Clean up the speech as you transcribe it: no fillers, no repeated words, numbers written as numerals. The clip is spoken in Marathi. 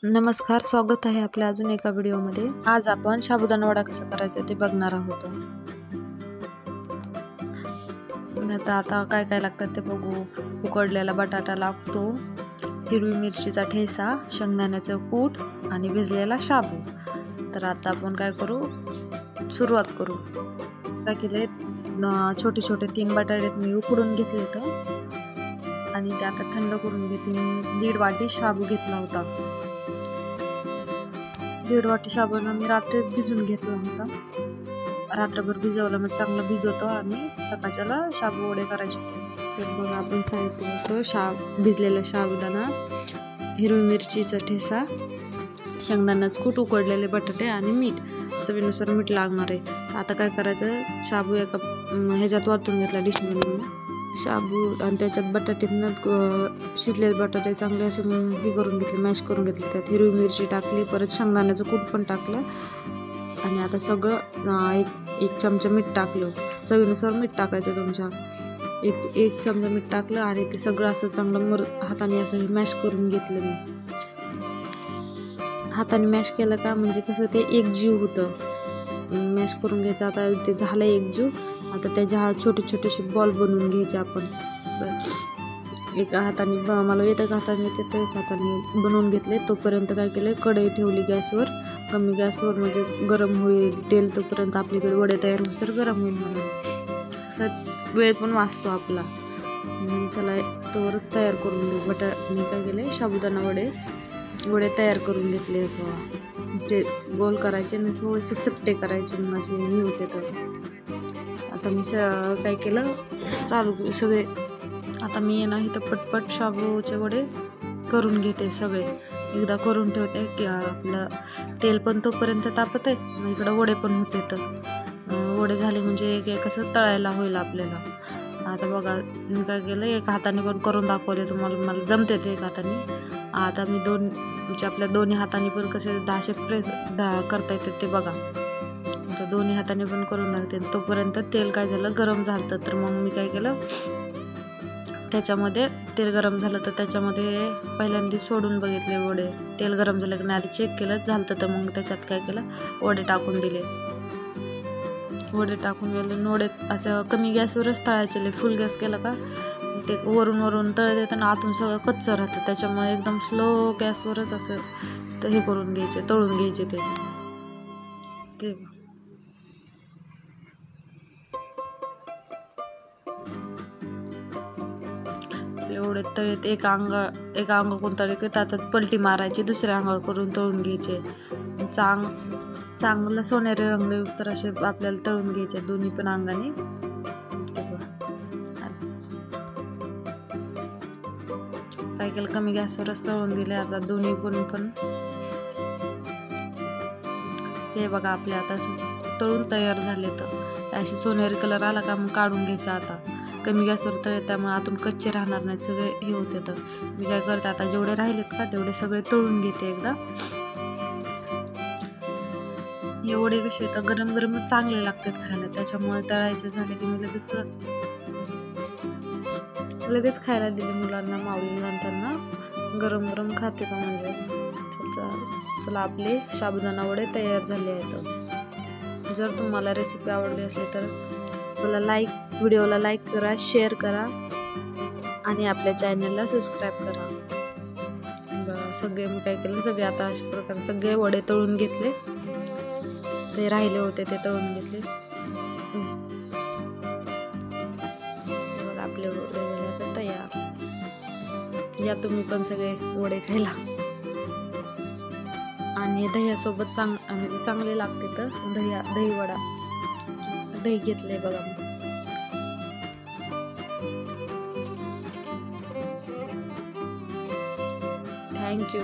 नमस्कार, स्वागत आहे आपल्या अजून एका व्हिडिओमध्ये। आज आपण साबुदाणा वडा कसा करायचा ते बघणार आहोत। आता काय काय लागतात ते बघू। उकडलेला बटाटा लागतो, हिरवी मिरचीचा ठेचा, शेंगदाण्याचं कूट आणि भिजलेला शाबू। तर आता आपण काय करू, सुरुवात करू। काय केले, छोटे छोटे 3 बटाटे मी उकडून घेतले आणि ते आता थंड करून घेते। 1.5 वाटी शाबू घेतला होता। 1.5 वाटी शाबूला मी रात्रीच भिजून घेतला होता। रात्रभर भिजवला मग चांगलं भिजवतो आणि सकाळच्याला शाबू वडे करायचे होते। तर बघा आपण साहित्य होतं भिजलेला साबुदाणा, हिरवी मिरचीचा ठेचा, शेंगदाण्याचं कूट, उकडलेले बटाटे आणि मीठ। चवीनुसार मीठ लागणार आहे। आता काय करायचं, शाबू एका ह्याच्यात वाटून घेतला डिशमध्ये शाबू आणि त्याच्यात बटाट्यातनं शिजलेले बटाटे चांगले असे हे करून घेतले, मॅश करून घेतले। त्यात हिरवी मिरची टाकली, परत शेंगदाण्याचं कूट पण टाकलं आणि आता सगळं एक चमचा मीठ टाकलं। चवीनुसार मीठ टाकायचं तुमच्या। एक चमचा मीठ टाकलं आणि ते सगळं असं चांगलं हाताने असं मॅश करून घेतलं मी। हाताने मॅश केलं का म्हणजे कसं ते एकजीव होतं। मॅश करून घ्यायचं। आता ते झालं एकजीव। आता त्याच्या छोटे छोटेसे बॉल बनवून घ्यायचे आपण। एका हाताने मला एका हाताने येते तर एका हाताने बनवून घेतले। तोपर्यंत काय केलं, कढई ठेवली गॅसवर, कमी गॅसवर, म्हणजे गरम होईल तेल तोपर्यंत आपल्याकडे वडे तयार होईल तर गरम होईल म्हणून असं वेळ पण वाचतो आपला। चला तोवर तयार करून घेऊ। मी काय केले, साबुदाणा वडे तयार करून घेतले। ते गोल करायचे आणि थोडेसे चपटे करायचे, मग असे हे होते। तर आता मी काय केलं, चालू सगळे। आता मी ना इथं पटपट शाबूचे वडे करून घेते सगळे, एकदा करून ठेवते की आपलं तेल पण तोपर्यंत तापत आहे, मग इकडं वडे पण होते। तर वडे झाले म्हणजे कसं तळायला होईल आपल्याला। आता बघा मी काय केलं, एका हाताने पण करून दाखवले तुम्हाला, मला जमते ते एका हाताने। आता मी आपल्या दोन्ही हाताने पण कसे 10 प्रेस करता येतात ते बघा। आता दोन्ही हाताने पण करून दाखवते। तोपर्यंत तेल काय झालं, गरम झालं। तर मग मी काय केलं, त्याच्यामध्ये तेल गरम झालं तर त्याच्यामध्ये पहिल्यांदा सोडून बघितले वडे। तेल गरम झालं की नाही आधी चेक केलं, झालं तर मग त्याच्यात काय केलं, वडे टाकून दिले। वडे टाकून गेले, वडे असं कमी गॅसवरच तळायचे। फुल गॅस केला का ते वरून तळत येतं आणि आतून सगळं कच्चं राहतं। त्याच्यामुळे एकदम स्लो गॅसवरच असं तर हे करून घ्यायचे, तळून घ्यायचे ते। एवढे तळीत एका अंगाकडून तळी की त्यात पलटी मारायची, दुसऱ्या अंगावर करून तळून घ्यायचे। चांगलं सोनेरी रंग येऊस तर असे आपल्याला तळून घ्यायचे दोन्ही पण अंगाने। काय केलं, कमी गॅसवरच तळून दिले। आता दोन्ही पण ते बघा आपले आता तळून तयार झाले। तर अशी सोनेरी कलर आला का मग काढून घ्यायचा। आता कमी गॅसवर तळे, त्यामुळे आतून कच्चे राहणार नाहीत, सगळे हे होते। तर मी काय करते, आता जेवढे राहिलेत का तेवढे सगळे तळून घेते एकदा। एवढे कसे तर गरम गरमच चांगले लागतात खायला, त्याच्यामुळे तळायचे झाले की मी लगेच खायला दिले मुलांना, माऊलीला त्यांना गरम गरम खाते का म्हणजे। चला आपले साबुदाणा वडे तयार झाले आहेत। जर तुम्हाला रेसिपी आवडली असली तर व्हिडिओला लाईक करा, शेअर करा आणि आपल्या चॅनलला सबस्क्राईब करा। सगळे मी काय केलं, सगळे आता अशा प्रकारे सगळे वडे तळून घेतले। ते राहिले होते ते तळून घेतले। आपले वडे झाले आता तयार। या तुम्ही पण सगळे वडे खायला, आणि दह्यासोबत म्हणजे चांगले लागते। तर दही वडा, दही घेतले बघा मी। थँक्यू।